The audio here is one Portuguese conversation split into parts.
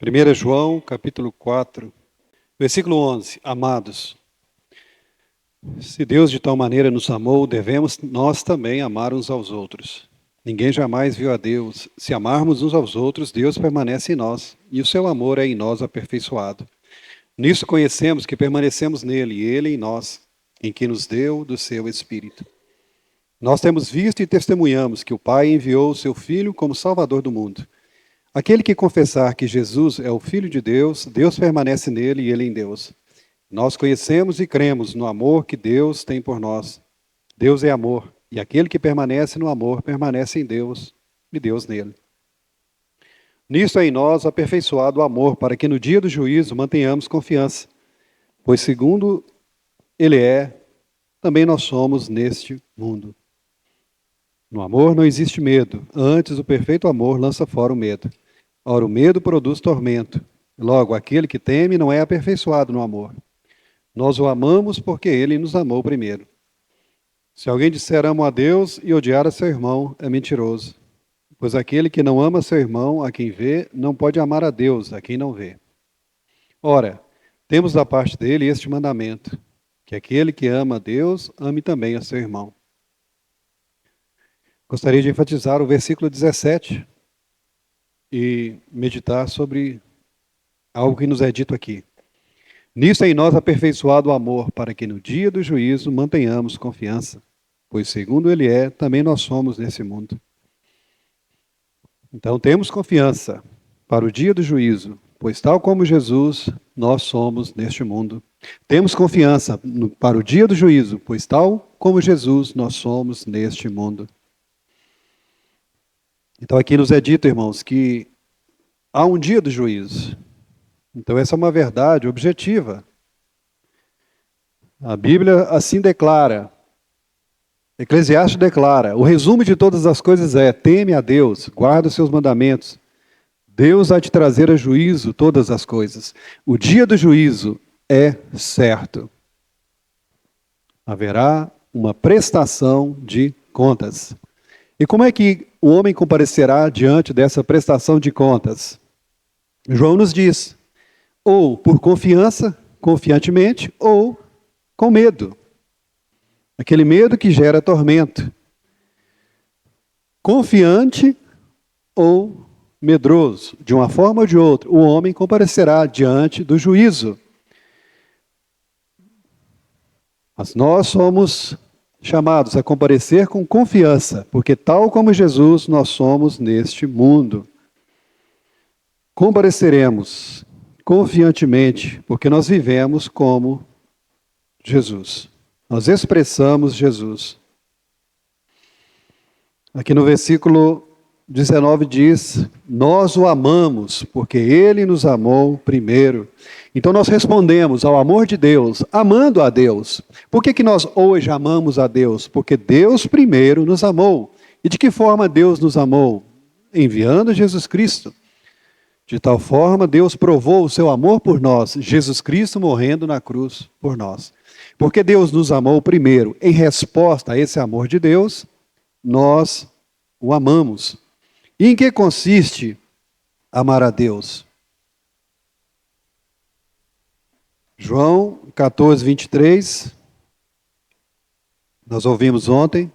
1 João, capítulo 4, versículo 11. Amados, se Deus de tal maneira nos amou, devemos nós também amar uns aos outros. Ninguém jamais viu a Deus. Se amarmos uns aos outros, Deus permanece em nós, e o seu amor é em nós aperfeiçoado. Nisso conhecemos que permanecemos nele, e ele em nós, em que nos deu do seu Espírito. Nós temos visto e testemunhamos que o Pai enviou o seu Filho como Salvador do mundo. Aquele que confessar que Jesus é o Filho de Deus, Deus permanece nele e ele em Deus. Nós conhecemos e cremos no amor que Deus tem por nós. Deus é amor, e aquele que permanece no amor permanece em Deus e Deus nele. Nisto é em nós aperfeiçoado o amor, para que no dia do juízo mantenhamos confiança, pois segundo ele é, também nós somos neste mundo. No amor não existe medo, antes o perfeito amor lança fora o medo. Ora, o medo produz tormento. Logo, aquele que teme não é aperfeiçoado no amor. Nós o amamos porque ele nos amou primeiro. Se alguém disser amo a Deus e odiar a seu irmão, é mentiroso. Pois aquele que não ama seu irmão, a quem vê, não pode amar a Deus, a quem não vê. Ora, temos da parte dele este mandamento, que aquele que ama a Deus, ame também a seu irmão. Gostaria de enfatizar o versículo 17 e meditar sobre algo que nos é dito aqui. Nisso é em nós aperfeiçoado o amor, para que no dia do juízo mantenhamos confiança, pois segundo ele é, também nós somos nesse mundo. Então temos confiança para o dia do juízo, pois tal como Jesus, nós somos neste mundo. Temos confiança para o dia do juízo, pois tal como Jesus, nós somos neste mundo. Então aqui nos é dito, irmãos, que há um dia do juízo. Então essa é uma verdade objetiva. A Bíblia assim declara. Eclesiastes declara, o resumo de todas as coisas é: teme a Deus, guarda os seus mandamentos. Deus há de trazer a juízo todas as coisas. O dia do juízo é certo. Haverá uma prestação de contas. E como é que o homem comparecerá diante dessa prestação de contas? João nos diz, ou por confiança, confiantemente, ou com medo. Aquele medo que gera tormento. Confiante ou medroso, de uma forma ou de outra, o homem comparecerá diante do juízo. Mas nós somos chamados a comparecer com confiança, porque tal como Jesus, nós somos neste mundo. Compareceremos confiantemente, porque nós vivemos como Jesus. Nós expressamos Jesus. Aqui no versículo 19 diz, nós o amamos, porque ele nos amou primeiro. Então nós respondemos ao amor de Deus, amando a Deus. Por que nós hoje amamos a Deus? Porque Deus primeiro nos amou. E de que forma Deus nos amou? Enviando Jesus Cristo. De tal forma, Deus provou o seu amor por nós, Jesus Cristo morrendo na cruz por nós. Porque Deus nos amou primeiro, em resposta a esse amor de Deus, nós o amamos. E em que consiste amar a Deus? João 14, 23, nós ouvimos ontem.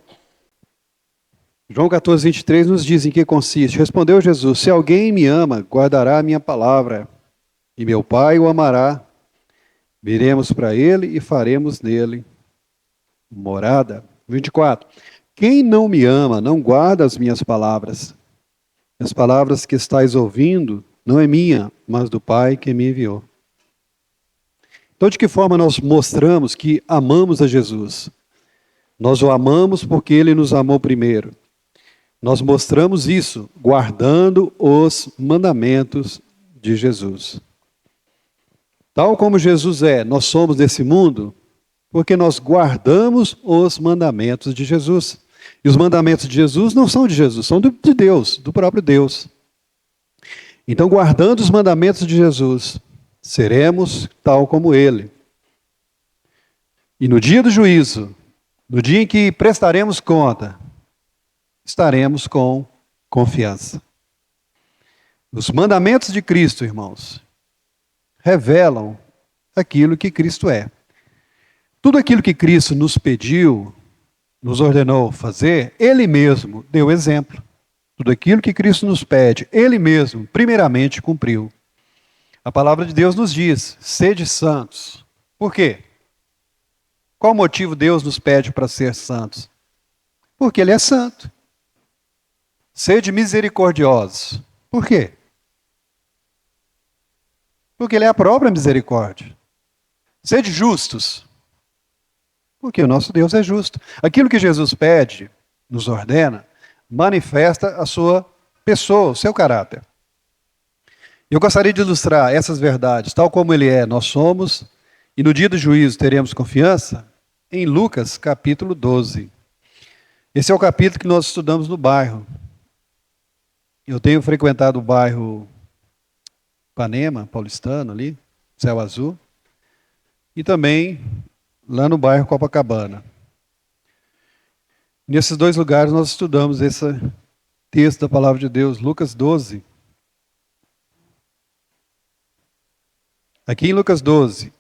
João 14, 23 nos diz em que consiste. Respondeu Jesus, se alguém me ama, guardará a minha palavra, e meu Pai o amará. Viremos para ele e faremos nele morada. 24. Quem não me ama, não guarda as minhas palavras. As palavras que estáis ouvindo, não é minha, mas do Pai que me enviou. Então, de que forma nós mostramos que amamos a Jesus? Nós o amamos porque ele nos amou primeiro. Nós mostramos isso guardando os mandamentos de Jesus. Tal como Jesus é, nós somos desse mundo porque nós guardamos os mandamentos de Jesus. E os mandamentos de Jesus não são de Jesus, são de Deus, do próprio Deus. Então, guardando os mandamentos de Jesus, seremos tal como ele. E no dia do juízo, no dia em que prestaremos conta, estaremos com confiança. Os mandamentos de Cristo, irmãos, revelam aquilo que Cristo é. Tudo aquilo que Cristo nos pediu, nos ordenou fazer, Ele mesmo deu exemplo. Tudo aquilo que Cristo nos pede, Ele mesmo, primeiramente, cumpriu. A palavra de Deus nos diz, sede santos. Por quê? Qual motivo Deus nos pede para ser santos? Porque Ele é santo. Sede misericordiosos. Por quê? Porque Ele é a própria misericórdia. Sede justos. Porque o nosso Deus é justo. Aquilo que Jesus pede, nos ordena, manifesta a sua pessoa, o seu caráter. Eu gostaria de ilustrar essas verdades, tal como Ele é, nós somos, e no dia do juízo teremos confiança, em Lucas capítulo 12. Esse é o capítulo que nós estudamos no bairro. Eu tenho frequentado o bairro Ipanema, paulistano ali, Céu Azul, e também lá no bairro Copacabana. Nesses dois lugares nós estudamos esse texto da palavra de Deus, Lucas 12. Aqui em Lucas 12,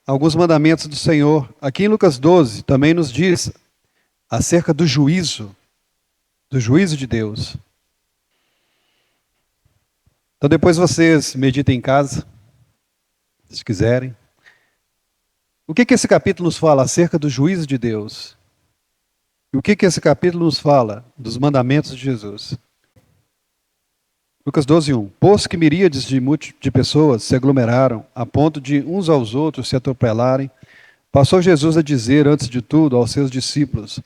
alguns mandamentos do Senhor. Aqui em Lucas 12 também nos diz acerca do juízo de Deus. Então depois vocês meditem em casa, se quiserem. O que esse capítulo nos fala acerca do juízo de Deus? E o que esse capítulo nos fala dos mandamentos de Jesus? Lucas 12, 1. Posto que miríades de pessoas se aglomeraram, a ponto de uns aos outros se atropelarem, passou Jesus a dizer, antes de tudo, aos seus discípulos,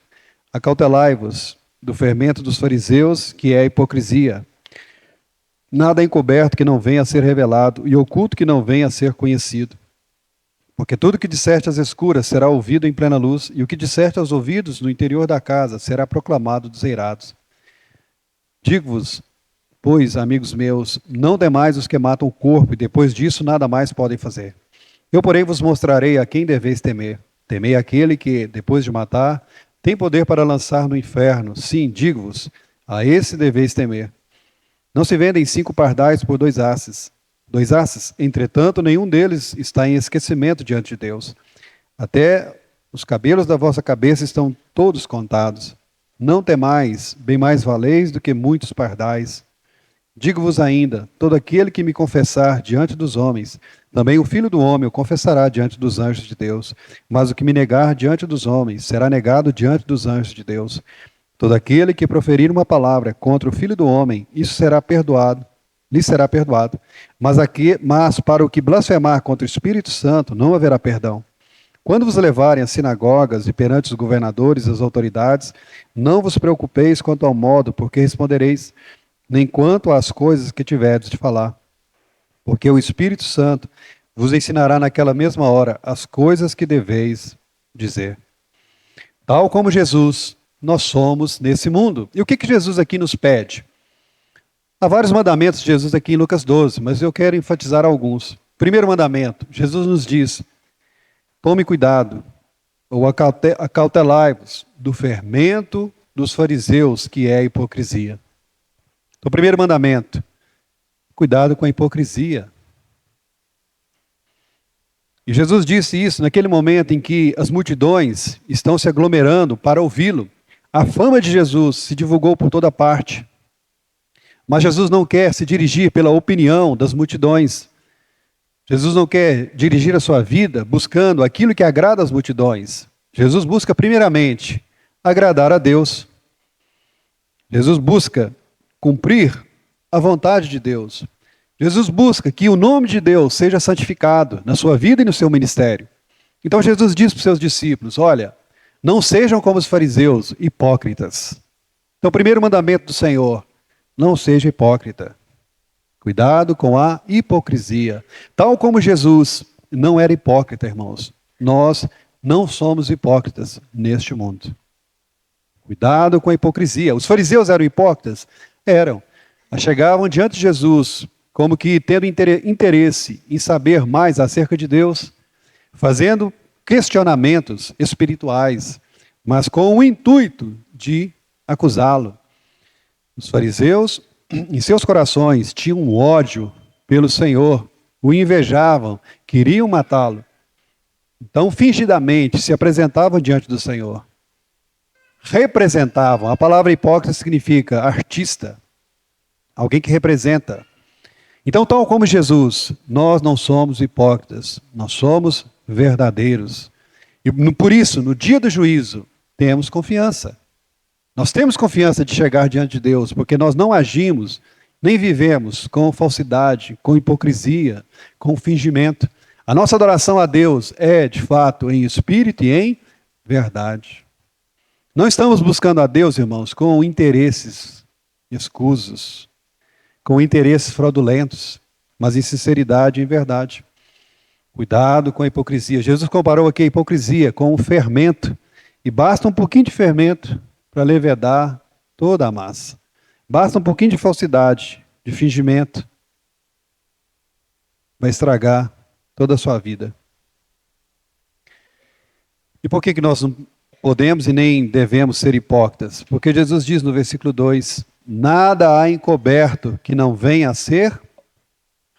acautelai-vos do fermento dos fariseus, que é a hipocrisia. Nada é encoberto que não venha a ser revelado, e oculto que não venha a ser conhecido. Porque tudo que disserte às escuras será ouvido em plena luz, e o que disserte aos ouvidos no interior da casa será proclamado dos eirados. Digo-vos, pois, amigos meus, não demais os que matam o corpo, e depois disso nada mais podem fazer. Eu, porém, vos mostrarei a quem deveis temer. Temei aquele que, depois de matar, tem poder para lançar no inferno. Sim, digo-vos, a esse deveis temer. Não se vendem 5 pardais por 2 asses. 2 asses, entretanto, nenhum deles está em esquecimento diante de Deus. Até os cabelos da vossa cabeça estão todos contados. Não temais, bem mais valeis do que muitos pardais. Digo-vos ainda, todo aquele que me confessar diante dos homens, também o Filho do Homem o confessará diante dos anjos de Deus. Mas o que me negar diante dos homens, será negado diante dos anjos de Deus. Todo aquele que proferir uma palavra contra o Filho do Homem, isso será perdoado, lhe será perdoado. Mas para o que blasfemar contra o Espírito Santo, não haverá perdão. Quando vos levarem às sinagogas e perante os governadores e as autoridades, não vos preocupeis quanto ao modo, porque respondereis, nem quanto às coisas que tiverdes de falar. Porque o Espírito Santo vos ensinará naquela mesma hora as coisas que deveis dizer. Tal como Jesus, nós somos nesse mundo. E o que Jesus aqui nos pede? Há vários mandamentos de Jesus aqui em Lucas 12, mas eu quero enfatizar alguns. Primeiro mandamento, Jesus nos diz, tome cuidado, ou acautelai-vos do fermento dos fariseus, que é a hipocrisia. Então, primeiro mandamento, cuidado com a hipocrisia. E Jesus disse isso naquele momento em que as multidões estão se aglomerando para ouvi-lo. A fama de Jesus se divulgou por toda parte. Mas Jesus não quer se dirigir pela opinião das multidões. Jesus não quer dirigir a sua vida buscando aquilo que agrada às multidões. Jesus busca primeiramente agradar a Deus. Jesus busca cumprir a vontade de Deus. Jesus busca que o nome de Deus seja santificado na sua vida e no seu ministério. Então Jesus diz para os seus discípulos, olha, não sejam como os fariseus, hipócritas. Então o primeiro mandamento do Senhor, não seja hipócrita. Cuidado com a hipocrisia. Tal como Jesus não era hipócrita, irmãos. Nós não somos hipócritas neste mundo. Cuidado com a hipocrisia. Os fariseus eram hipócritas? Eram. Chegavam diante de Jesus como que tendo interesse em saber mais acerca de Deus, fazendo questionamentos espirituais, mas com o intuito de acusá-lo. Os fariseus em seus corações tinham um ódio pelo Senhor, o invejavam, queriam matá-lo. Então, fingidamente, se apresentavam diante do Senhor. Representavam. A palavra hipócrita significa artista, alguém que representa. Então, tal como Jesus, nós não somos hipócritas, nós somos verdadeiros. E por isso, no dia do juízo, temos confiança. Nós temos confiança de chegar diante de Deus, porque nós não agimos, nem vivemos com falsidade, com hipocrisia, com fingimento. A nossa adoração a Deus é, de fato, em espírito e em verdade. Não estamos buscando a Deus, irmãos, com interesses escusos, com interesses fraudulentos, mas em sinceridade e em verdade. Cuidado com a hipocrisia. Jesus comparou aqui a hipocrisia com o fermento, e basta um pouquinho de fermento para levedar toda a massa. Basta um pouquinho de falsidade, de fingimento, vai estragar toda a sua vida. E por que nós não podemos e nem devemos ser hipócritas? Porque Jesus diz no versículo 2, nada há encoberto que não venha a ser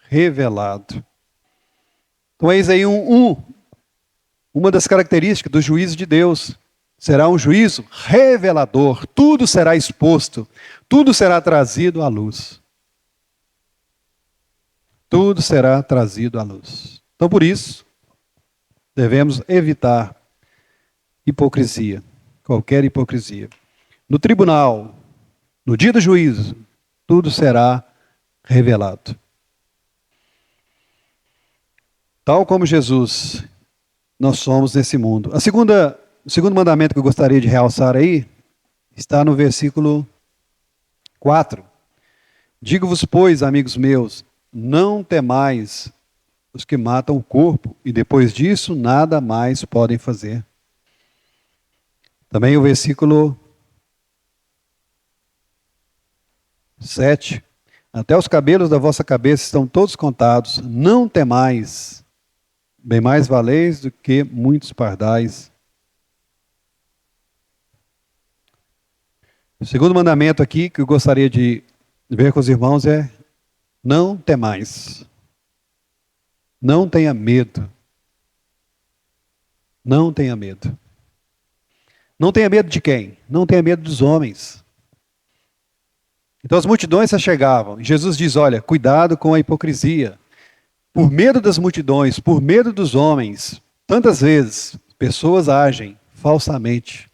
revelado. Então eis aí uma das características do juízo de Deus. Será um juízo revelador, tudo será exposto, tudo será trazido à luz. Tudo será trazido à luz. Então, por isso, devemos evitar hipocrisia, qualquer hipocrisia. No tribunal, no dia do juízo, tudo será revelado. Tal como Jesus, nós somos nesse mundo. O segundo mandamento que eu gostaria de realçar aí, está no versículo 4. Digo-vos, pois, amigos meus, não temais os que matam o corpo, e depois disso nada mais podem fazer. Também o versículo 7. Até os cabelos da vossa cabeça estão todos contados, não temais, bem mais valeis do que muitos pardais. O segundo mandamento aqui que eu gostaria de ver com os irmãos é: não temais. Não tenha medo. Não tenha medo. Não tenha medo de quem? Não tenha medo dos homens. Então as multidões se chegavam. E Jesus diz, olha, cuidado com a hipocrisia. Por medo das multidões, por medo dos homens, tantas vezes pessoas agem falsamente.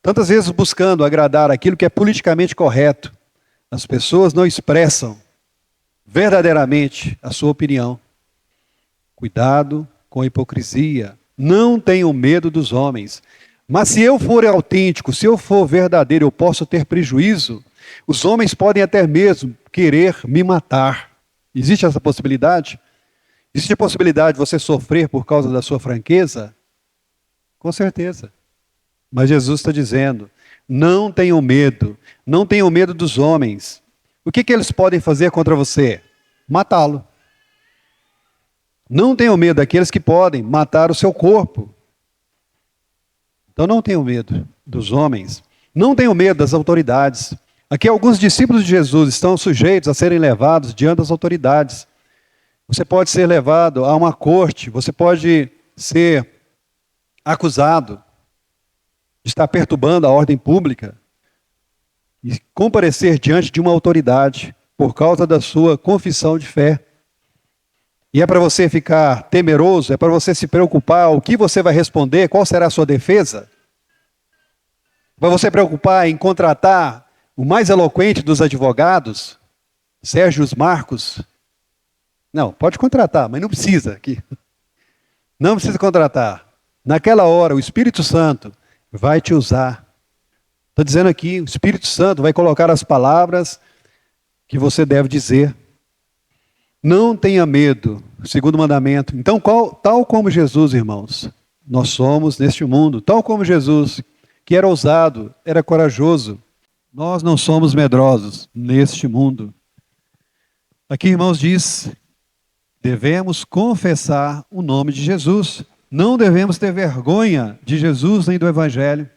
Tantas vezes buscando agradar aquilo que é politicamente correto. As pessoas não expressam verdadeiramente a sua opinião. Cuidado com a hipocrisia. Não tenham medo dos homens. Mas se eu for autêntico, se eu for verdadeiro, eu posso ter prejuízo. Os homens podem até mesmo querer me matar. Existe essa possibilidade? Existe a possibilidade de você sofrer por causa da sua franqueza? Com certeza. Mas Jesus está dizendo, não tenham medo dos homens. O que eles podem fazer contra você? Matá-lo. Não tenham medo daqueles que podem matar o seu corpo. Então não tenham medo dos homens. Não tenham medo das autoridades. Aqui alguns discípulos de Jesus estão sujeitos a serem levados diante das autoridades. Você pode ser levado a uma corte, você pode ser acusado de estar perturbando a ordem pública e comparecer diante de uma autoridade por causa da sua confissão de fé. E é para você ficar temeroso, é para você se preocupar o que você vai responder, qual será a sua defesa. Vai você preocupar em contratar o mais eloquente dos advogados, Sérgio Marcos. Não, pode contratar, mas não precisa aqui. Não precisa contratar. Naquela hora, o Espírito Santo vai te usar. Estou dizendo aqui, o Espírito Santo vai colocar as palavras que você deve dizer. Não tenha medo, segundo mandamento. Então, tal como Jesus, irmãos, nós somos neste mundo, tal como Jesus, que era ousado, era corajoso, nós não somos medrosos neste mundo. Aqui, irmãos, diz, devemos confessar o nome de Jesus. Não devemos ter vergonha de Jesus nem do Evangelho.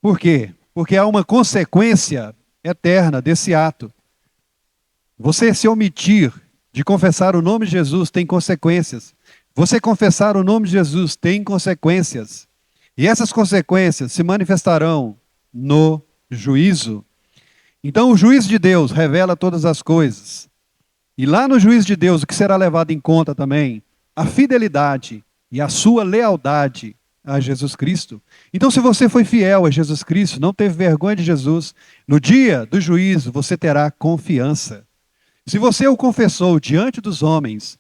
Por quê? Porque há uma consequência eterna desse ato. Você se omitir de confessar o nome de Jesus tem consequências. Você confessar o nome de Jesus tem consequências. E essas consequências se manifestarão no juízo. Então o juízo de Deus revela todas as coisas. E lá no juízo de Deus, o que será levado em conta também? A fidelidade e a sua lealdade a Jesus Cristo. Então, se você foi fiel a Jesus Cristo, não teve vergonha de Jesus, no dia do juízo você terá confiança. Se você o confessou diante dos homens,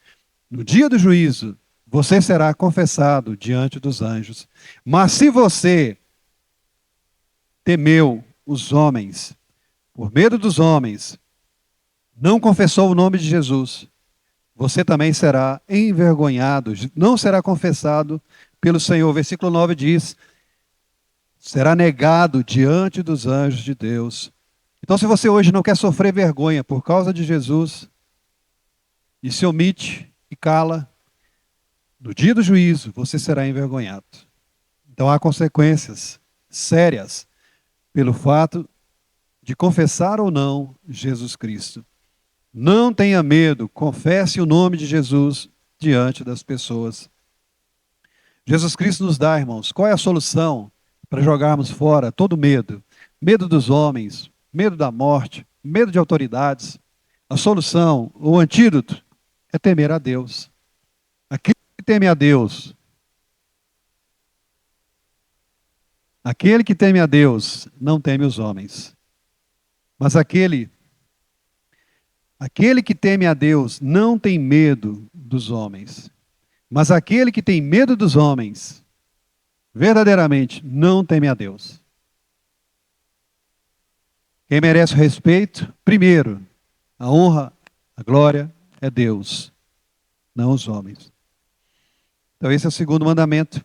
no dia do juízo, você será confessado diante dos anjos. Mas se você temeu os homens, por medo dos homens, não confessou o nome de Jesus, você também será envergonhado, não será confessado pelo Senhor. Versículo 9 diz: será negado diante dos anjos de Deus. Então, se você hoje não quer sofrer vergonha por causa de Jesus, e se omite e cala, no dia do juízo você será envergonhado. Então há consequências sérias pelo fato de confessar ou não Jesus Cristo. Não tenha medo, confesse o nome de Jesus diante das pessoas. Jesus Cristo nos dá, irmãos, qual é a solução para jogarmos fora todo medo? Medo dos homens, medo da morte, medo de autoridades. A solução, o antídoto, é temer a Deus. Aquele que teme a Deus, aquele que teme a Deus, não teme os homens. Mas aquele que teme a Deus não tem medo dos homens. Mas aquele que tem medo dos homens, verdadeiramente não teme a Deus. Quem merece o respeito, primeiro, a honra, a glória é Deus, não os homens. Então esse é o segundo mandamento.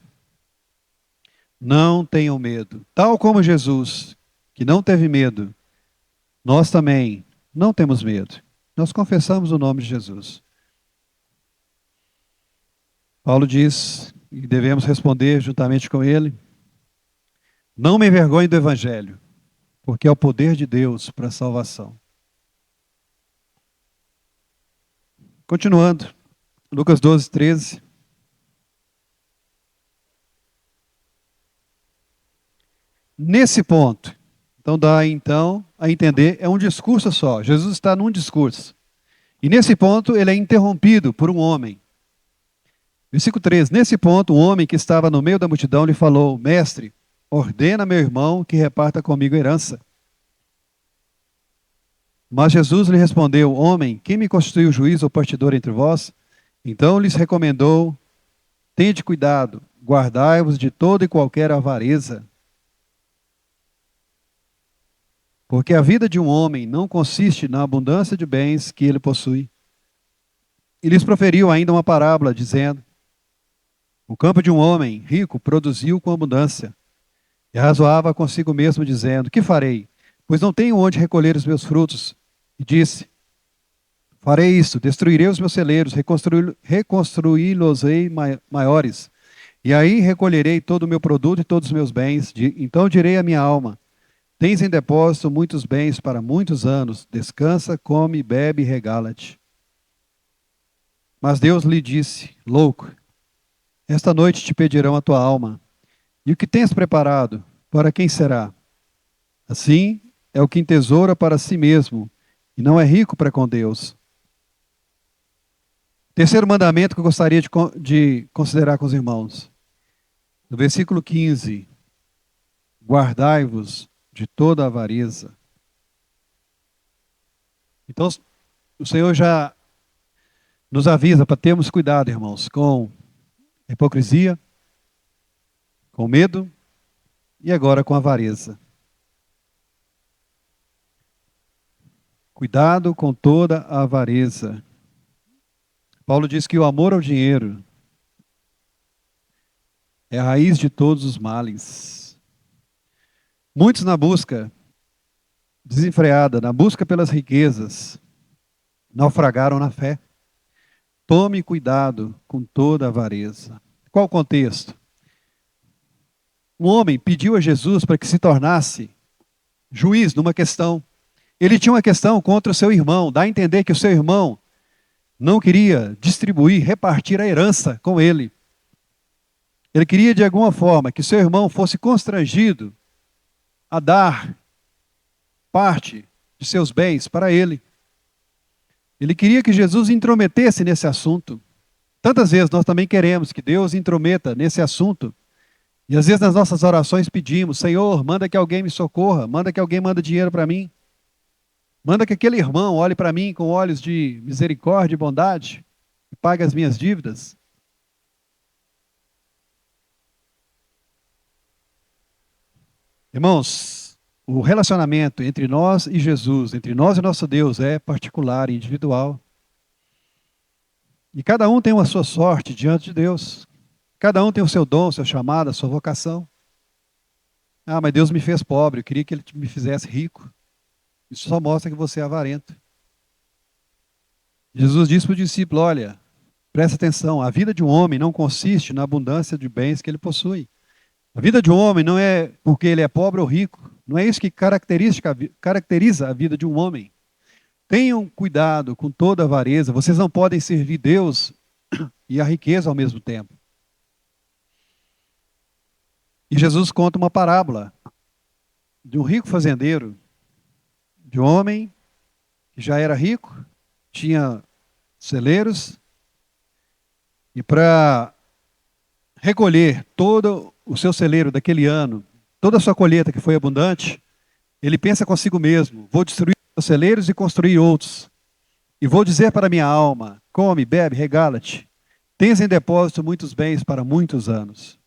Não tenham medo. Tal como Jesus, que não teve medo, nós também não temos medo. Nós confessamos o nome de Jesus. Paulo diz, e devemos responder juntamente com ele: não me envergonhe do Evangelho, porque é o poder de Deus para a salvação. Continuando, Lucas 12, 13. Nesse ponto, então dá a entender, é um discurso só. Jesus está num discurso. E nesse ponto ele é interrompido por um homem. Versículo 13. Nesse ponto, um homem que estava no meio da multidão lhe falou: mestre, ordena meu irmão que reparta comigo a herança. Mas Jesus lhe respondeu: homem, quem me constituiu juiz ou partidor entre vós? Então lhes recomendou: tende cuidado, guardai-vos de toda e qualquer avareza. Porque a vida de um homem não consiste na abundância de bens que ele possui. E lhes proferiu ainda uma parábola, dizendo: o campo de um homem rico produziu com abundância. E razoava consigo mesmo, dizendo: que farei? Pois não tenho onde recolher os meus frutos. E disse: farei isto, destruirei os meus celeiros, reconstruí-los-ei maiores. E aí recolherei todo o meu produto e todos os meus bens. Então direi à minha alma: tens em depósito muitos bens para muitos anos. Descansa, come, bebe e regala-te. Mas Deus lhe disse: louco, esta noite te pedirão a tua alma. E o que tens preparado, para quem será? Assim é o que entesoura para si mesmo, e não é rico para com Deus. Terceiro mandamento que eu gostaria de considerar com os irmãos. No versículo 15. Guardai-vos de toda avareza. Então, o Senhor já nos avisa para termos cuidado, irmãos, com a hipocrisia, com medo e agora com a avareza. Cuidado com toda a avareza. Paulo diz que o amor ao dinheiro é a raiz de todos os males. Muitos na busca desenfreada, na busca pelas riquezas, naufragaram na fé. Tome cuidado com toda a avareza. Qual o contexto? Um homem pediu a Jesus para que se tornasse juiz numa questão. Ele tinha uma questão contra o seu irmão, dá a entender que o seu irmão não queria distribuir, repartir a herança com ele. Ele queria, de alguma forma, que seu irmão fosse constrangido a dar parte de seus bens para ele. Ele queria que Jesus intrometesse nesse assunto. Tantas vezes nós também queremos que Deus intrometa nesse assunto. E às vezes nas nossas orações pedimos: Senhor, manda que alguém me socorra, manda que alguém manda dinheiro para mim. Manda que aquele irmão olhe para mim com olhos de misericórdia e bondade e pague as minhas dívidas. Irmãos, o relacionamento entre nós e Jesus, entre nós e nosso Deus, é particular e individual. E cada um tem a sua sorte diante de Deus. Cada um tem o seu dom, o seu chamado, a sua vocação. Ah, mas Deus me fez pobre, eu queria que Ele me fizesse rico. Isso só mostra que você é avarento. Jesus disse para o discípulo: olha, presta atenção, a vida de um homem não consiste na abundância de bens que ele possui. A vida de um homem não é porque ele é pobre ou rico. Não é isso que caracteriza a vida de um homem. Tenham cuidado com toda a avareza. Vocês não podem servir Deus e a riqueza ao mesmo tempo. E Jesus conta uma parábola de um rico fazendeiro, de um homem que já era rico, tinha celeiros, e para recolher todo o seu celeiro daquele ano, toda a sua colheita que foi abundante, ele pensa consigo mesmo: vou destruir os celeiros e construir outros. E vou dizer para minha alma: come, bebe, regala-te. Tens em depósito muitos bens para muitos anos.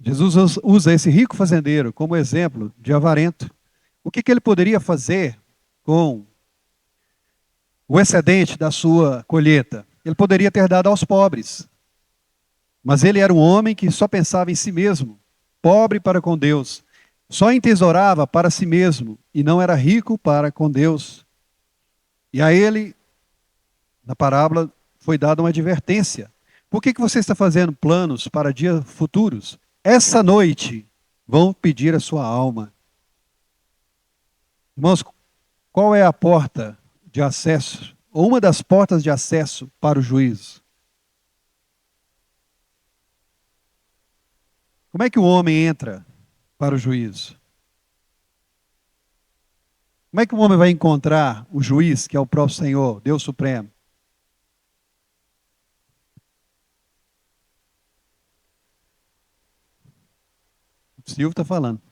Jesus usa esse rico fazendeiro como exemplo de avarento. O que ele poderia fazer com o excedente da sua colheita? Ele poderia ter dado aos pobres. Mas ele era um homem que só pensava em si mesmo, pobre para com Deus. Só entesourava para si mesmo e não era rico para com Deus. E a ele, na parábola, foi dada uma advertência. Por que você está fazendo planos para dias futuros? Essa noite vão pedir a sua alma. Irmãos, qual é a porta de acesso, ou uma das portas de acesso para o juízo? Como é que o homem entra para o juízo? Como é que o homem vai encontrar o juiz, que é o próprio Senhor, Deus Supremo? O Silvio está falando.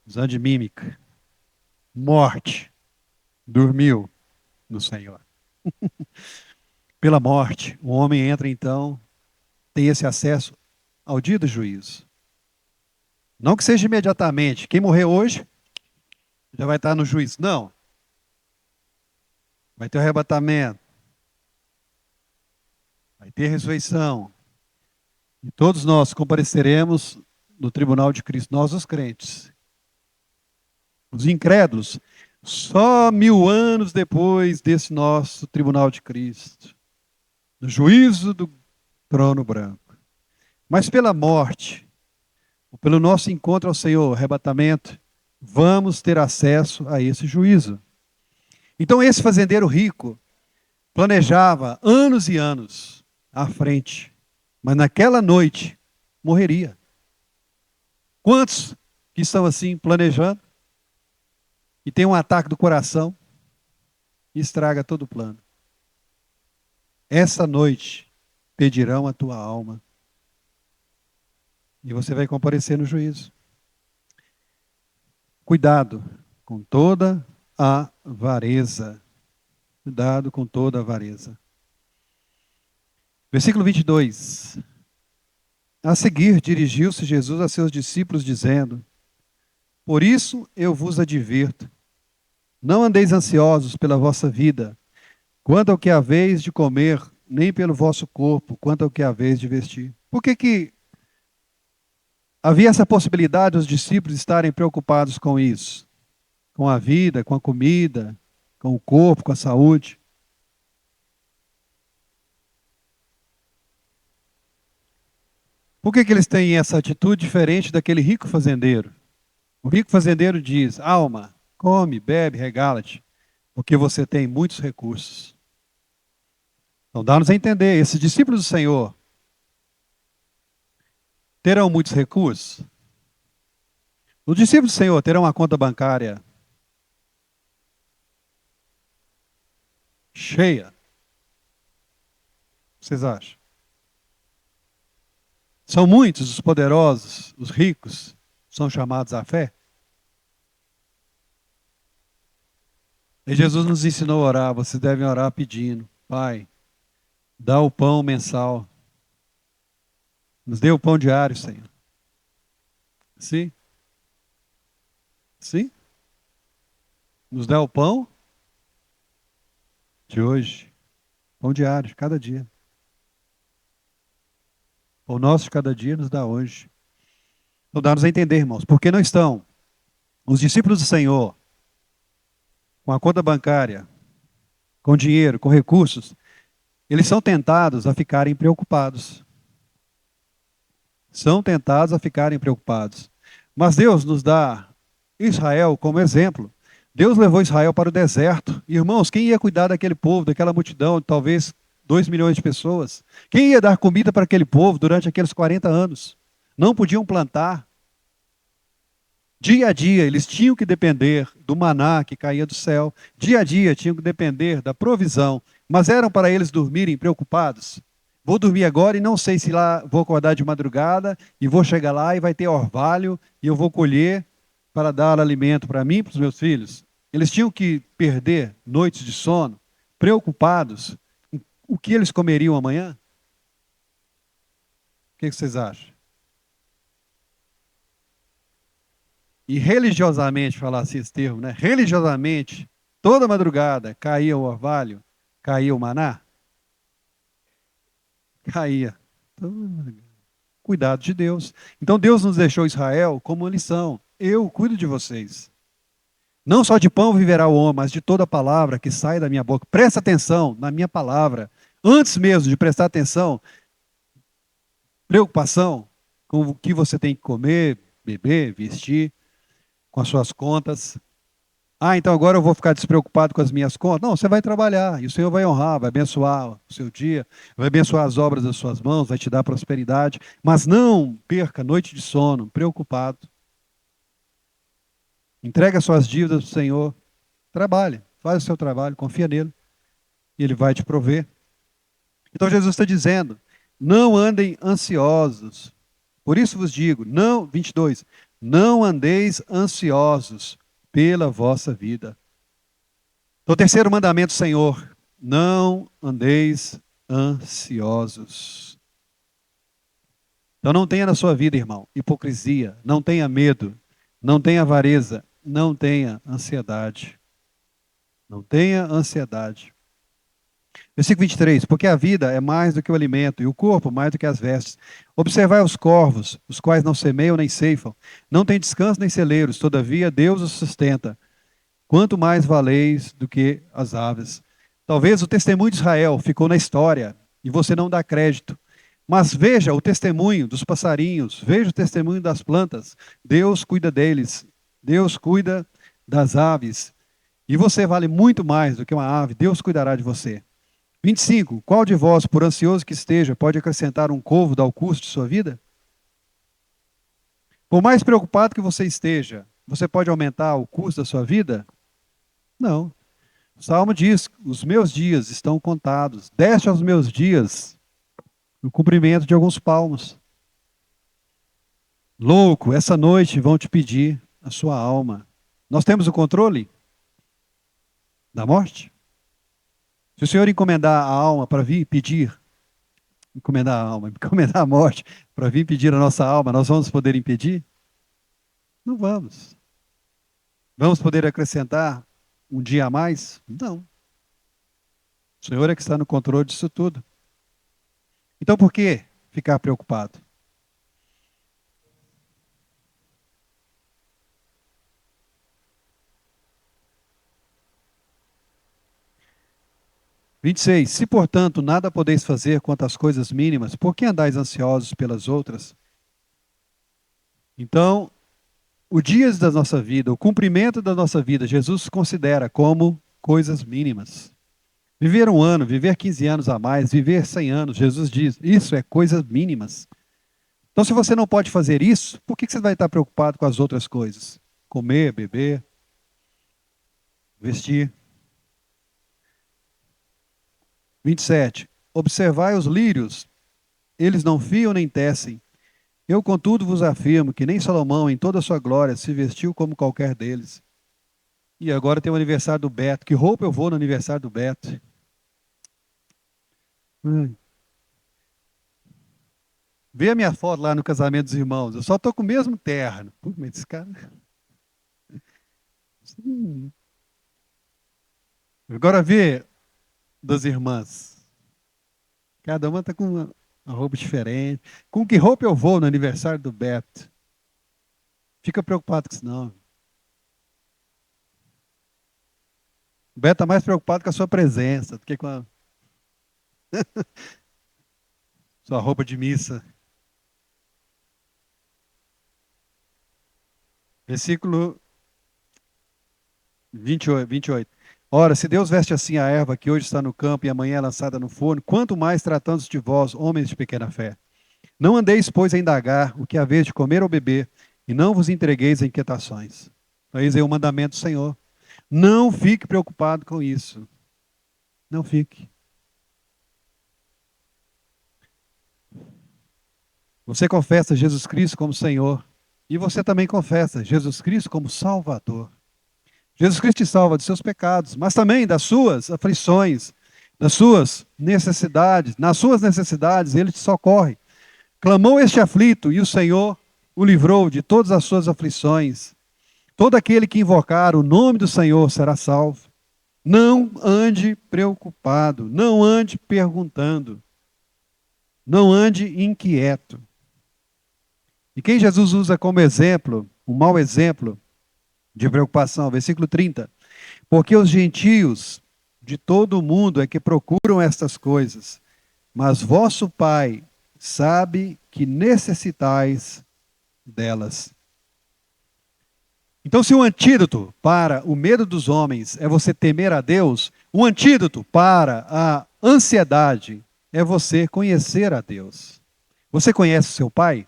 Usando de mímica. Morte. Dormiu no Senhor. Pela morte, o homem entra então, tem esse acesso ao dia do juízo. Não que seja imediatamente. Quem morrer hoje já vai estar no juízo. Não. Vai ter o arrebatamento. Vai ter a ressurreição. E todos nós compareceremos no tribunal de Cristo, nós os crentes. Os incrédulos, só 1000 anos depois desse nosso tribunal de Cristo. No juízo do trono branco. Mas pela morte, ou pelo nosso encontro ao Senhor, arrebatamento, vamos ter acesso a esse juízo. Então esse fazendeiro rico planejava anos e anos à frente, mas naquela noite morreria. Quantos que estão assim planejando e tem um ataque do coração e estraga todo o plano? Essa noite pedirão a tua alma e você vai comparecer no juízo. Cuidado com toda a avareza. Cuidado com toda a avareza. Versículo 22. A seguir, dirigiu-se Jesus a seus discípulos, dizendo: por isso eu vos advirto, não andeis ansiosos pela vossa vida, quanto ao que haveis de comer, nem pelo vosso corpo, quanto ao que haveis de vestir. Por que havia essa possibilidade dos discípulos estarem preocupados com isso? Com a vida, com a comida, com o corpo, com a saúde? Por que que eles têm essa atitude diferente daquele rico fazendeiro? O rico fazendeiro diz: alma, come, bebe, regala-te, porque você tem muitos recursos. Então dá-nos a entender, esses discípulos do Senhor terão muitos recursos? Os discípulos do Senhor terão uma conta bancária cheia? O que vocês acham? São muitos os poderosos, os ricos, são chamados à fé? E Jesus nos ensinou a orar, vocês devem orar pedindo: Pai, dá o pão mensal, nos dê o pão diário, Senhor. Sim? Sim? Nos dá o pão de hoje, pão diário, de cada dia. O nosso de cada dia nos dá hoje. Então dá-nos a entender, irmãos, porque não estão os discípulos do Senhor com a conta bancária, com dinheiro, com recursos, eles são tentados a ficarem preocupados. São tentados a ficarem preocupados. Mas Deus nos dá Israel como exemplo. Deus levou Israel para o deserto. Irmãos, quem ia cuidar daquele povo, daquela multidão, talvez 2 milhões de pessoas? Quem ia dar comida para aquele povo durante aqueles 40 anos? Não podiam plantar. Dia a dia eles tinham que depender do maná que caía do céu. Dia a dia tinham que depender da provisão. Mas eram para eles dormirem preocupados. Vou dormir agora e não sei se lá vou acordar de madrugada e vou chegar lá e vai ter orvalho e eu vou colher para dar alimento para mim e para os meus filhos. Eles tinham que perder noites de sono, preocupados com o que eles comeriam amanhã. O que vocês acham? E religiosamente, falar assim esse termo, né? Religiosamente, toda madrugada caía o orvalho, caía o maná, caía. Cuidado de Deus. Então Deus nos deixou Israel como lição. Eu cuido de vocês. Não só de pão viverá o homem, mas de toda palavra que sai da minha boca. Presta atenção na minha palavra. Antes mesmo de prestar atenção, preocupação com o que você tem que comer, beber, vestir, com as suas contas. Ah, então agora eu vou ficar despreocupado com as minhas contas. Não, você vai trabalhar e o Senhor vai honrar, vai abençoar o seu dia, vai abençoar as obras das suas mãos, vai te dar prosperidade. Mas não perca noite de sono, preocupado. Entrega as suas dívidas para o Senhor. Trabalhe, faz o seu trabalho, confia nele e ele vai te prover. Então Jesus está dizendo: não andem ansiosos. Por isso vos digo, não, 22, não andeis ansiosos pela vossa vida. Então, o terceiro mandamento, Senhor, não andeis ansiosos. Então não tenha na sua vida, irmão, hipocrisia, não tenha medo, não tenha avareza, não tenha ansiedade. Não tenha ansiedade. Versículo 23, porque a vida é mais do que o alimento, e o corpo mais do que as vestes. Observai os corvos, os quais não semeiam nem ceifam, não têm descanso nem celeiros, todavia Deus os sustenta. Quanto mais valeis do que as aves. Talvez o testemunho de Israel ficou na história, e você não dá crédito. Mas veja o testemunho dos passarinhos, veja o testemunho das plantas. Deus cuida deles, Deus cuida das aves. E você vale muito mais do que uma ave, Deus cuidará de você. 25. Qual de vós, por ansioso que esteja, pode acrescentar um côvado ao custo de sua vida? Por mais preocupado que você esteja, você pode aumentar o custo da sua vida? Não. O Salmo diz: os meus dias estão contados. Desce aos meus dias no cumprimento de alguns palmos. Louco, essa noite vão te pedir a sua alma. Nós temos o controle da morte? Se o Senhor encomendar a alma para vir pedir, encomendar a alma, encomendar a morte para vir pedir a nossa alma, nós vamos poder impedir? Não vamos. Vamos poder acrescentar um dia a mais? Não. O Senhor é que está no controle disso tudo. Então por que ficar preocupado? 26. Se, portanto, nada podeis fazer quanto às coisas mínimas, por que andais ansiosos pelas outras? Então, o dias da nossa vida, o cumprimento da nossa vida, Jesus considera como coisas mínimas. Viver um ano, viver 15 anos a mais, viver 100 anos, Jesus diz, isso é coisas mínimas. Então, se você não pode fazer isso, por que você vai estar preocupado com as outras coisas? Comer, beber, vestir. 27. Observai os lírios, eles não fiam nem tecem. Eu, contudo, vos afirmo que nem Salomão, em toda a sua glória, se vestiu como qualquer deles. E agora tem o aniversário do Beto. Que roupa eu vou no aniversário do Beto? Vê a minha foto lá no casamento dos irmãos. Eu só estou com o mesmo terno. Pô, mas esse cara... Agora vê das irmãs. Cada uma está com uma roupa diferente. Com que roupa eu vou no aniversário do Beto? Fica preocupado com isso, não. O Beto está mais preocupado com a sua presença do que com a sua roupa de missa. Versículo 28. Ora, se Deus veste assim a erva que hoje está no campo e amanhã é lançada no forno, quanto mais tratando-se de vós, homens de pequena fé. Não andeis, pois, a indagar o que haveis de comer ou beber, e não vos entregueis a inquietações. Eis aí o mandamento do Senhor. Não fique preocupado com isso. Não fique. Você confessa Jesus Cristo como Senhor. E você também confessa Jesus Cristo como Salvador. Jesus Cristo te salva dos seus pecados, mas também das suas aflições, das suas necessidades. Nas suas necessidades, Ele te socorre. Clamou este aflito e o Senhor o livrou de todas as suas aflições. Todo aquele que invocar o nome do Senhor será salvo. Não ande preocupado, não ande perguntando, não ande inquieto. E quem Jesus usa como exemplo, um mau exemplo de preocupação, versículo 30. Porque os gentios de todo o mundo é que procuram estas coisas, mas vosso Pai sabe que necessitais delas. Então, se o antídoto para o medo dos homens é você temer a Deus, o antídoto para a ansiedade é você conhecer a Deus. Você conhece o seu Pai?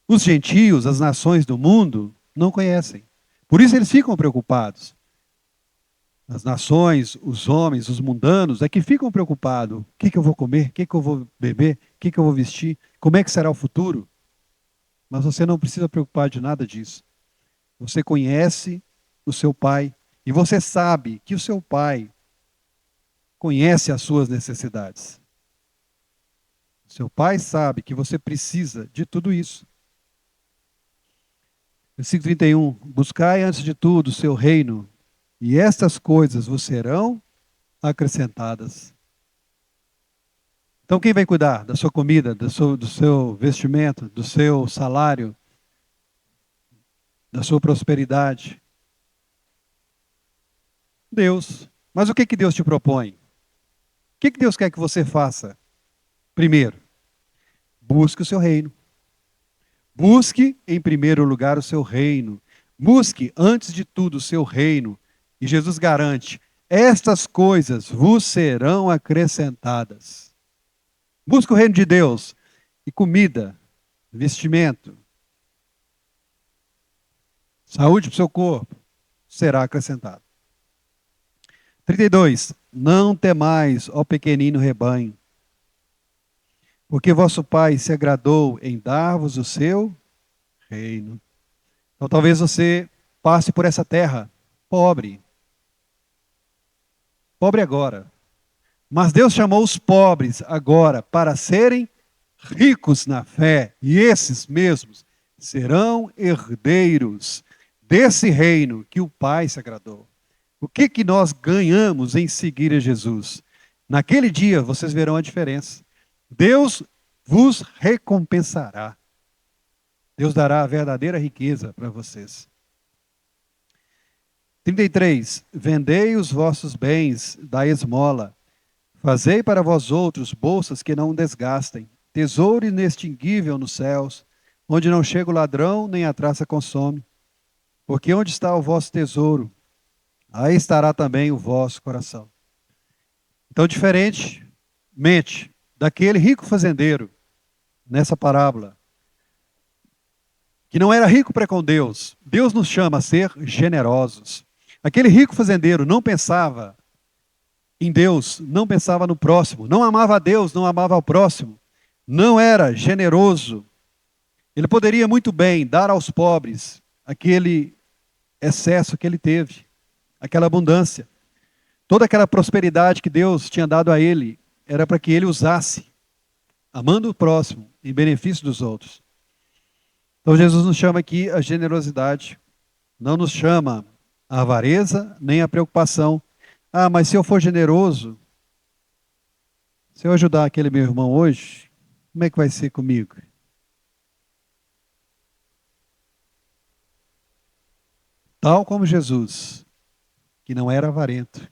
Os gentios, as nações do mundo, não conhecem. Por isso eles ficam preocupados. As nações, os homens, os mundanos, é que ficam preocupados. O que eu vou comer? O que eu vou beber? O que eu vou vestir? Como é que será o futuro? Mas você não precisa preocupar de nada disso. Você conhece o seu Pai e você sabe que o seu Pai conhece as suas necessidades. O seu Pai sabe que você precisa de tudo isso. Versículo 31. Buscai antes de tudo o seu reino, e estas coisas vos serão acrescentadas. Então quem vai cuidar da sua comida, do seu vestimento, do seu salário, da sua prosperidade? Deus. Mas o que que Deus te propõe? O que que Deus quer que você faça? Primeiro, busque o seu reino. Busque em primeiro lugar o seu reino. Busque antes de tudo o seu reino. E Jesus garante: estas coisas vos serão acrescentadas. Busque o reino de Deus e comida, vestimento, saúde para o seu corpo será acrescentado. 32. Não temais, ó pequenino rebanho, porque vosso Pai se agradou em dar-vos o seu reino. Então talvez você passe por essa terra pobre. Pobre agora. Mas Deus chamou os pobres agora para serem ricos na fé. E esses mesmos serão herdeiros desse reino que o Pai se agradou. O que que nós ganhamos em seguir a Jesus? Naquele dia vocês verão a diferença. Deus vos recompensará. Deus dará a verdadeira riqueza para vocês. 33. Vendei os vossos bens, dai esmola. Fazei para vós outros bolsas que não desgastem, tesouro inextinguível nos céus, onde não chega o ladrão nem a traça consome. Porque onde está o vosso tesouro, aí estará também o vosso coração. Então, diferentemente daquele rico fazendeiro, nessa parábola, que não era rico para com Deus, Deus nos chama a ser generosos. Aquele rico fazendeiro não pensava em Deus, não pensava no próximo, não amava a Deus, não amava ao próximo, não era generoso. Ele poderia muito bem dar aos pobres aquele excesso que ele teve, aquela abundância. Toda aquela prosperidade que Deus tinha dado a ele era para que ele usasse, amando o próximo, em benefício dos outros. Então Jesus nos chama aqui a generosidade, não nos chama a avareza, nem a preocupação. Ah, mas se eu for generoso, se eu ajudar aquele meu irmão hoje, como é que vai ser comigo? Tal como Jesus, que não era avarento,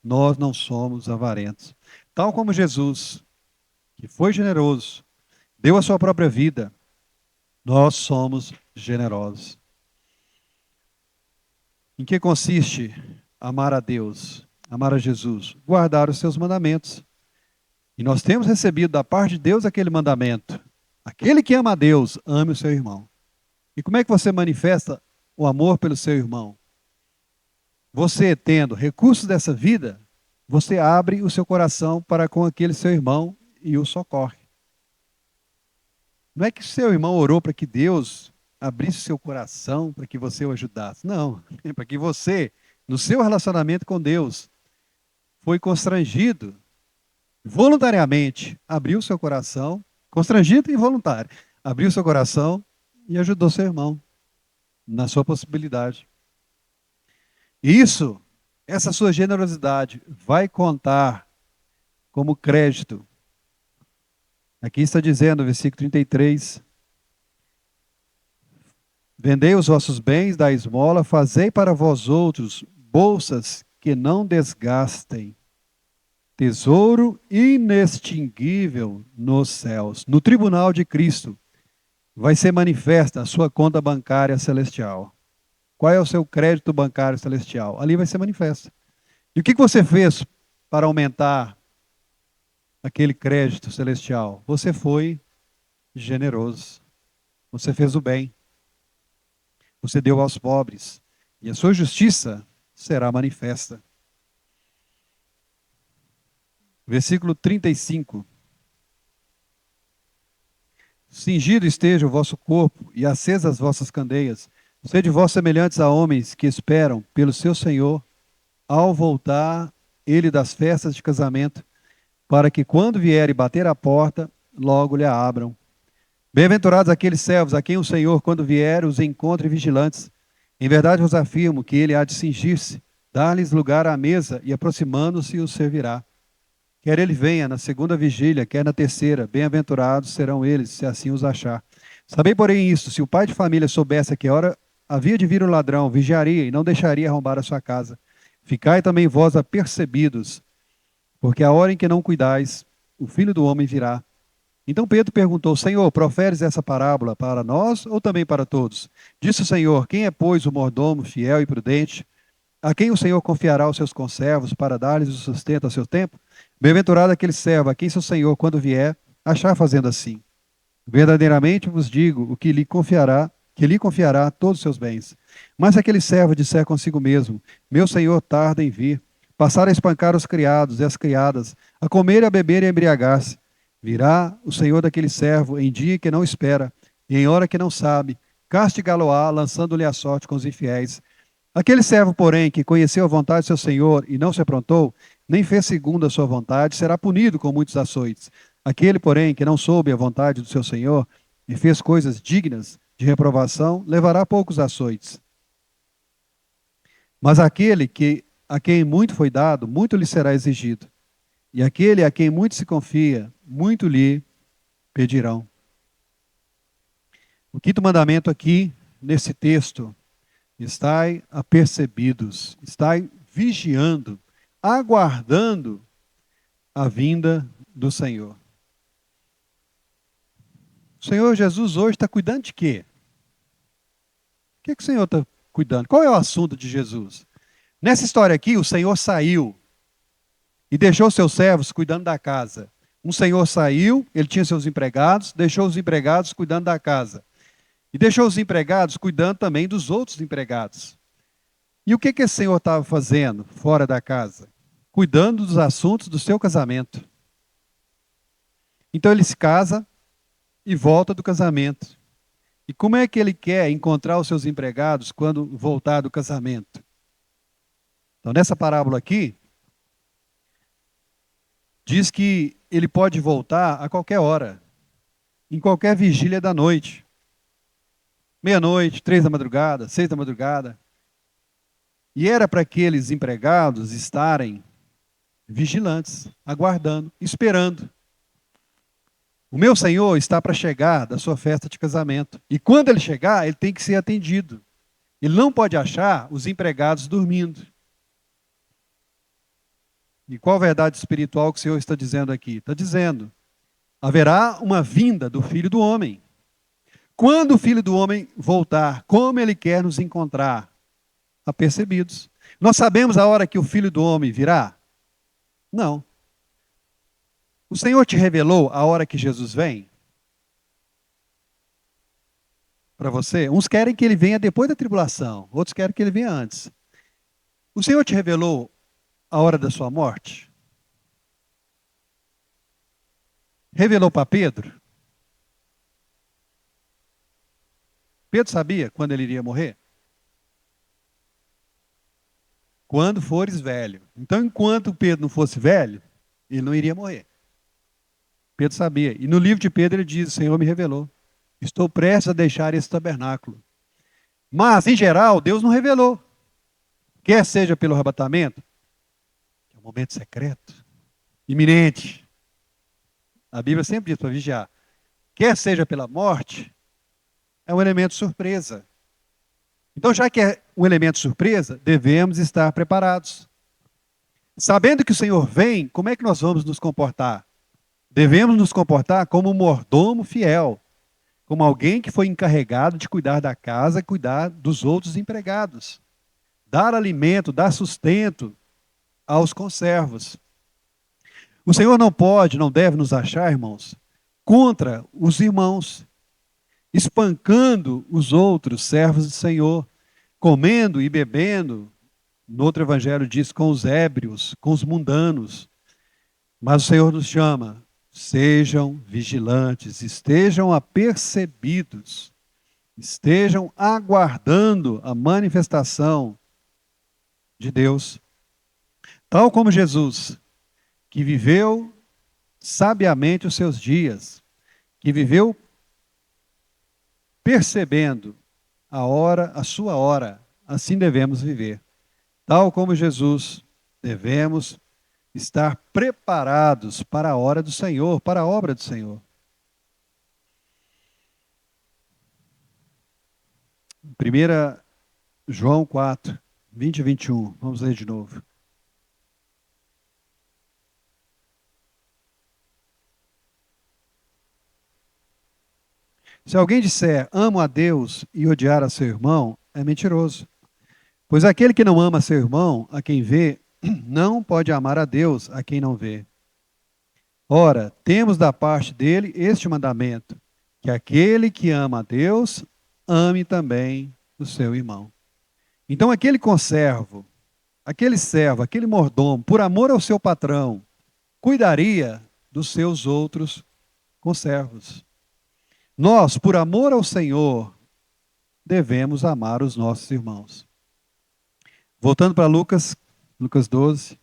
nós não somos avarentos. Tal como Jesus, que foi generoso, deu a sua própria vida, nós somos generosos. Em que consiste amar a Deus, amar a Jesus? Guardar os seus mandamentos. E nós temos recebido da parte de Deus aquele mandamento. Aquele que ama a Deus, ame o seu irmão. E como é que você manifesta o amor pelo seu irmão? Você tendo recursos dessa vida, você abre o seu coração para com aquele seu irmão e o socorre. Não é que seu irmão orou para que Deus abrisse seu coração para que você o ajudasse. Não, é para que você, no seu relacionamento com Deus, foi constrangido, voluntariamente, abriu seu coração, constrangido e voluntário, abriu seu coração e ajudou seu irmão na sua possibilidade. Isso, essa sua generosidade vai contar como crédito. Aqui está dizendo, versículo 33, vendei os vossos bens da esmola, fazei para vós outros bolsas que não desgastem, tesouro inextinguível nos céus. No tribunal de Cristo vai ser manifesta a sua conta bancária celestial. Qual é o seu crédito bancário celestial? Ali vai ser manifesto. E o que você fez para aumentar aquele crédito celestial? Você foi generoso. Você fez o bem. Você deu aos pobres. E a sua justiça será manifesta. Versículo 35. Cingido esteja o vosso corpo e acesas as vossas candeias. Sede vós semelhantes a homens que esperam pelo seu Senhor, ao voltar ele das festas de casamento, para que quando vier e bater à porta, logo lhe abram. Bem-aventurados aqueles servos a quem o Senhor, quando vier, os encontre vigilantes. Em verdade vos afirmo que ele há de cingir-se, dar-lhes lugar à mesa e, aproximando-se, os servirá. Quer ele venha na segunda vigília, quer na terceira, bem-aventurados serão eles, se assim os achar. Sabei, porém, isto: se o pai de família soubesse a que hora havia de vir o ladrão, vigiaria e não deixaria arrombar a sua casa. Ficai também vós apercebidos, porque a hora em que não cuidais, o Filho do Homem virá. Então Pedro perguntou: Senhor, proferes essa parábola para nós ou também para todos? Disse o Senhor: quem é, pois, o mordomo fiel e prudente, a quem o Senhor confiará os seus conservos para dar-lhes o sustento a seu tempo? Bem-aventurado aquele servo a quem seu Senhor, quando vier, achar fazendo assim. Verdadeiramente vos digo o que lhe confiará todos os seus bens. Mas se aquele servo disser consigo mesmo: meu senhor tarda em vir, passar a espancar os criados e as criadas, a comer e a beber e a embriagar-se, virá o senhor daquele servo em dia que não espera, e em hora que não sabe, castigá-lo-á, lançando-lhe a sorte com os infiéis. Aquele servo, porém, que conheceu a vontade de seu senhor e não se aprontou, nem fez segundo a sua vontade, será punido com muitos açoites. Aquele, porém, que não soube a vontade do seu senhor e fez coisas dignas de reprovação, levará poucos açoites. Mas aquele a quem muito foi dado, muito lhe será exigido. E aquele a quem muito se confia, muito lhe pedirão. O quinto mandamento aqui, nesse texto: estai apercebidos, estai vigiando, aguardando a vinda do Senhor. O Senhor Jesus hoje está cuidando de quê? O que o Senhor está cuidando? Qual é o assunto de Jesus? Nessa história aqui, o Senhor saiu e deixou seus servos cuidando da casa. Um senhor saiu, ele tinha seus empregados, deixou os empregados cuidando da casa. E deixou os empregados cuidando também dos outros empregados. E o que esse senhor estava fazendo fora da casa? Cuidando dos assuntos do seu casamento. Então ele se casa e volta do casamento. E como é que ele quer encontrar os seus empregados quando voltar do casamento? Então, nessa parábola aqui, diz que ele pode voltar a qualquer hora, em qualquer vigília da noite. Meia-noite, 3 da madrugada, 6 da madrugada. E era para aqueles empregados estarem vigilantes, aguardando, esperando. O meu Senhor está para chegar da sua festa de casamento. E quando ele chegar, ele tem que ser atendido. Ele não pode achar os empregados dormindo. E qual verdade espiritual que o Senhor está dizendo aqui? Está dizendo, haverá uma vinda do Filho do Homem. Quando o Filho do Homem voltar, como ele quer nos encontrar? Apercebidos. Nós sabemos a hora que o Filho do Homem virá? Não. O Senhor te revelou a hora que Jesus vem? Para você? Uns querem que ele venha depois da tribulação, outros querem que ele venha antes. O Senhor te revelou a hora da sua morte? Revelou para Pedro? Pedro sabia quando ele iria morrer? Quando fores velho. Então, enquanto Pedro não fosse velho, ele não iria morrer. Pedro sabia. E no livro de Pedro ele diz, o Senhor me revelou. Estou prestes a deixar esse tabernáculo. Mas, em geral, Deus não revelou. Quer seja pelo arrebatamento, que é um momento secreto, iminente. A Bíblia sempre diz para vigiar. Quer seja pela morte, é um elemento surpresa. Então, já que é um elemento surpresa, devemos estar preparados. Sabendo que o Senhor vem, como é que nós vamos nos comportar? Devemos nos comportar como um mordomo fiel, como alguém que foi encarregado de cuidar da casa, cuidar dos outros empregados. Dar alimento, dar sustento aos conservos. O Senhor não pode, não deve nos achar, irmãos, contra os irmãos, espancando os outros servos do Senhor, comendo e bebendo, no outro evangelho diz, com os ébrios, com os mundanos. Mas o Senhor nos chama, sejam vigilantes, estejam apercebidos, estejam aguardando a manifestação de Deus. Tal como Jesus, que viveu sabiamente os seus dias, que viveu percebendo a hora, a sua hora, assim devemos viver. Tal como Jesus, devemos estar preparados para a hora do Senhor, para a obra do Senhor. 1 João 4, 20 e 21. Vamos ler de novo. Se alguém disser, amo a Deus e odiar a seu irmão, é mentiroso. Pois aquele que não ama seu irmão, a quem vê, não pode amar a Deus, a quem não vê. Ora, temos da parte dele este mandamento, que aquele que ama a Deus, ame também o seu irmão. Então aquele conservo, aquele servo, aquele mordomo, por amor ao seu patrão, cuidaria dos seus outros conservos. Nós, por amor ao Senhor, devemos amar os nossos irmãos. Voltando para Lucas 12.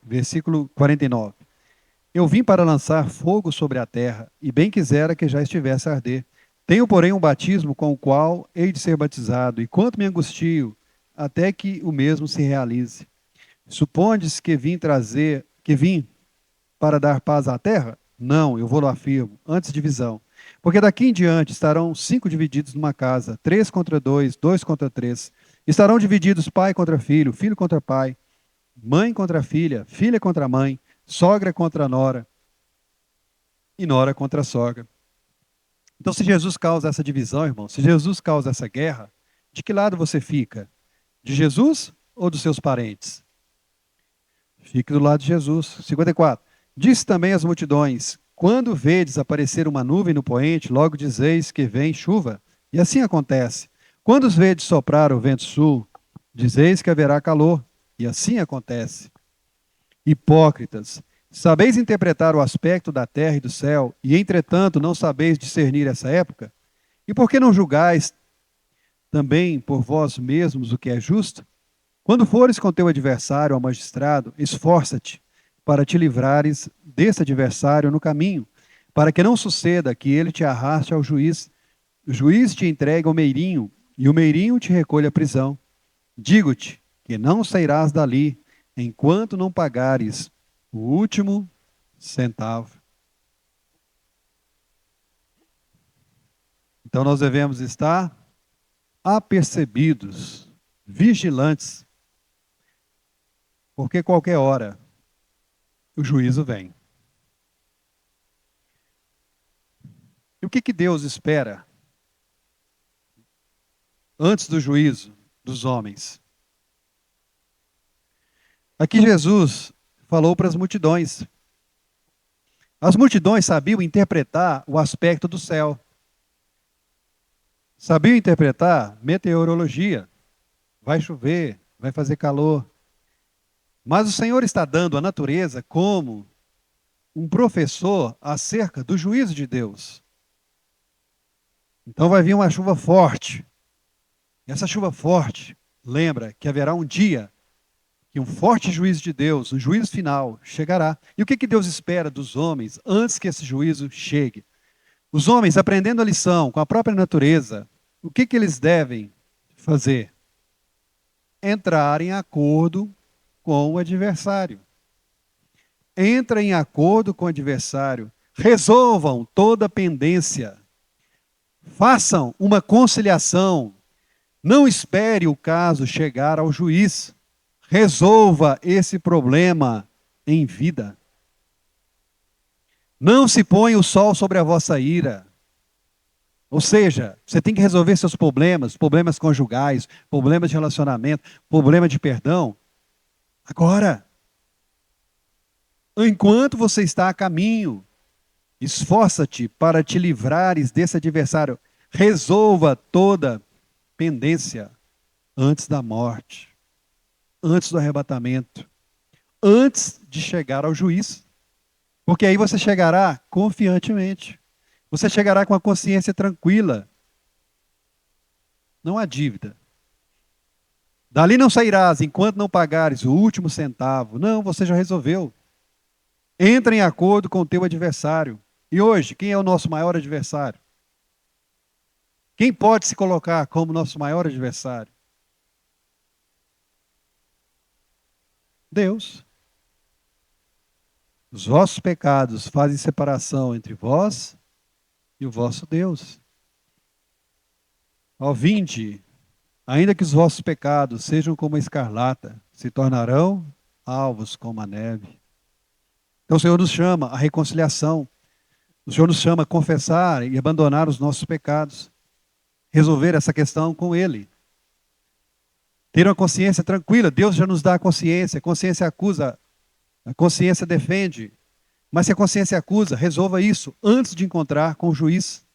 Versículo 49. Eu vim para lançar fogo sobre a terra, e bem quisera que já estivesse a arder. Tenho, porém, um batismo com o qual hei de ser batizado, e quanto me angustio, até que o mesmo se realize. Supondes que vim para dar paz à terra? Não, eu vou-lo afirmo, antes divisão. Porque daqui em diante estarão 5 divididos numa casa, 3 contra 2, 2 contra 3. Estarão divididos pai contra filho, filho contra pai, mãe contra filha, filha contra mãe, sogra contra nora e nora contra sogra. Então, se Jesus causa essa divisão, irmão, se Jesus causa essa guerra, de que lado você fica? De Jesus ou dos seus parentes? Fique do lado de Jesus. 54. Disse também às multidões: quando vedes aparecer uma nuvem no poente, logo dizeis que vem chuva. E assim acontece. Quando os vedes soprar o vento sul, dizeis que haverá calor. E assim acontece. Hipócritas, sabeis interpretar o aspecto da terra e do céu, e entretanto não sabeis discernir essa época? E por que não julgais também por vós mesmos o que é justo? Quando fores com teu adversário ao magistrado, esforça-te para te livrares desse adversário no caminho, para que não suceda que ele te arraste ao juiz, o juiz te entregue ao meirinho, e o meirinho te recolha à prisão. Digo-te que não sairás dali, enquanto não pagares o último centavo. Então nós devemos estar apercebidos, vigilantes, porque qualquer hora o juízo vem. E o que Deus espera antes do juízo dos homens? Aqui Jesus falou para as multidões. As multidões sabiam interpretar o aspecto do céu. Sabiam interpretar meteorologia. Vai chover, vai fazer calor. Mas o Senhor está dando a natureza como um professor acerca do juízo de Deus. Então vai vir uma chuva forte. E essa chuva forte lembra que haverá um dia que um forte juízo de Deus, um juízo final, chegará. E o que Deus espera dos homens antes que esse juízo chegue? Os homens, aprendendo a lição com a própria natureza, o que eles devem fazer? Entrar em acordo com o adversário. Entrem em acordo com o adversário. Resolvam toda pendência. Façam uma conciliação. Não espere o caso chegar ao juiz. Resolva esse problema em vida. Não se ponha o sol sobre a vossa ira. Ou seja, você tem que resolver seus problemas, problemas conjugais, problemas de relacionamento, problema de perdão, agora. Enquanto você está a caminho, esforça-te para te livrares desse adversário. Resolva toda pendência antes da morte, antes do arrebatamento, antes de chegar ao juiz. Porque aí você chegará confiantemente. Você chegará com a consciência tranquila. Não há dívida. Dali não sairás enquanto não pagares o último centavo. Não, você já resolveu. Entra em acordo com o teu adversário. E hoje, quem é o nosso maior adversário? Quem pode se colocar como nosso maior adversário? Deus. Os vossos pecados fazem separação entre vós e o vosso Deus. Ó, vinde, ainda que os vossos pecados sejam como a escarlata, se tornarão alvos como a neve. Então o Senhor nos chama à reconciliação. O Senhor nos chama a confessar e abandonar os nossos pecados. Resolver essa questão com Ele. Ter uma consciência tranquila. Deus já nos dá a consciência. A consciência acusa, a consciência defende. Mas se a consciência acusa, resolva isso antes de encontrar com o juiz.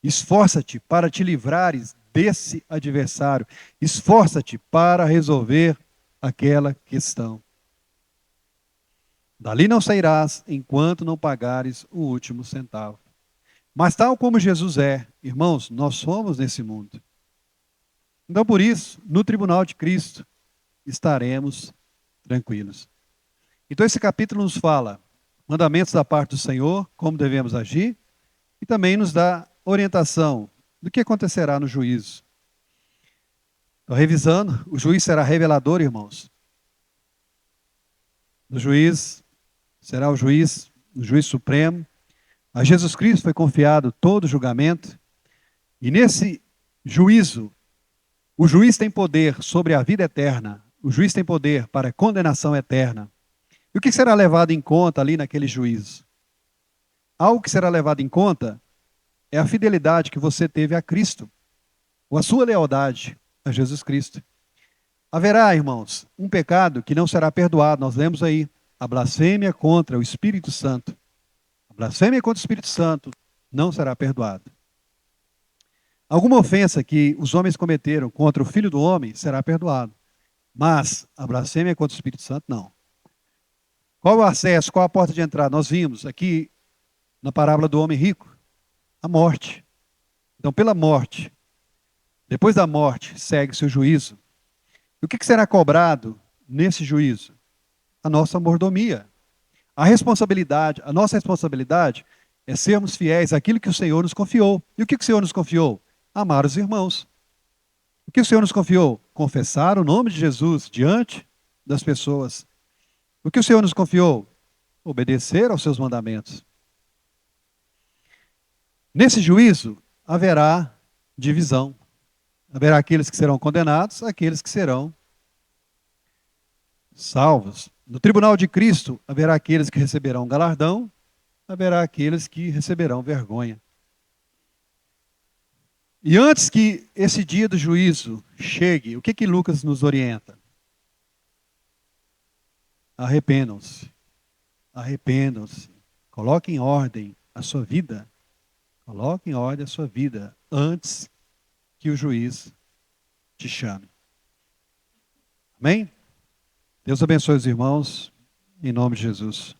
Esforça-te para te livrares desse adversário. Esforça-te para resolver aquela questão. Dali não sairás enquanto não pagares o último centavo. Mas tal como Jesus é, irmãos, nós somos nesse mundo. Então por isso, no tribunal de Cristo, estaremos tranquilos. Então esse capítulo nos fala mandamentos da parte do Senhor, como devemos agir, e também nos dá orientação do que acontecerá no juízo. Estou revisando, o juiz será revelador, irmãos. O juiz será o juiz supremo. A Jesus Cristo foi confiado todo o julgamento. E nesse juízo, o juiz tem poder sobre a vida eterna. O juiz tem poder para a condenação eterna. E o que será levado em conta ali naquele juízo? Algo que será levado em conta é a fidelidade que você teve a Cristo, ou a sua lealdade a Jesus Cristo. Haverá, irmãos, um pecado que não será perdoado. Nós lemos aí, a blasfêmia contra o Espírito Santo. A blasfêmia contra o Espírito Santo não será perdoada. Alguma ofensa que os homens cometeram contra o Filho do Homem será perdoado. Mas a blasfêmia contra o Espírito Santo, não. Qual o acesso, qual a porta de entrada? Nós vimos aqui na parábola do homem rico, a morte. Então, pela morte, depois da morte, segue-se o juízo. E o que será cobrado nesse juízo? A nossa mordomia. A nossa responsabilidade é sermos fiéis àquilo que o Senhor nos confiou. E o que o Senhor nos confiou? Amar os irmãos. O que o Senhor nos confiou? Confessar o nome de Jesus diante das pessoas. O que o Senhor nos confiou? Obedecer aos seus mandamentos. Nesse juízo, haverá divisão. Haverá aqueles que serão condenados, aqueles que serão salvos. No tribunal de Cristo, haverá aqueles que receberão galardão, haverá aqueles que receberão vergonha. E antes que esse dia do juízo chegue, o que Lucas nos orienta? Arrependam-se. Arrependam-se. Coloque em ordem a sua vida. Coloque em ordem a sua vida antes que o juiz te chame. Amém? Deus abençoe os irmãos, em nome de Jesus.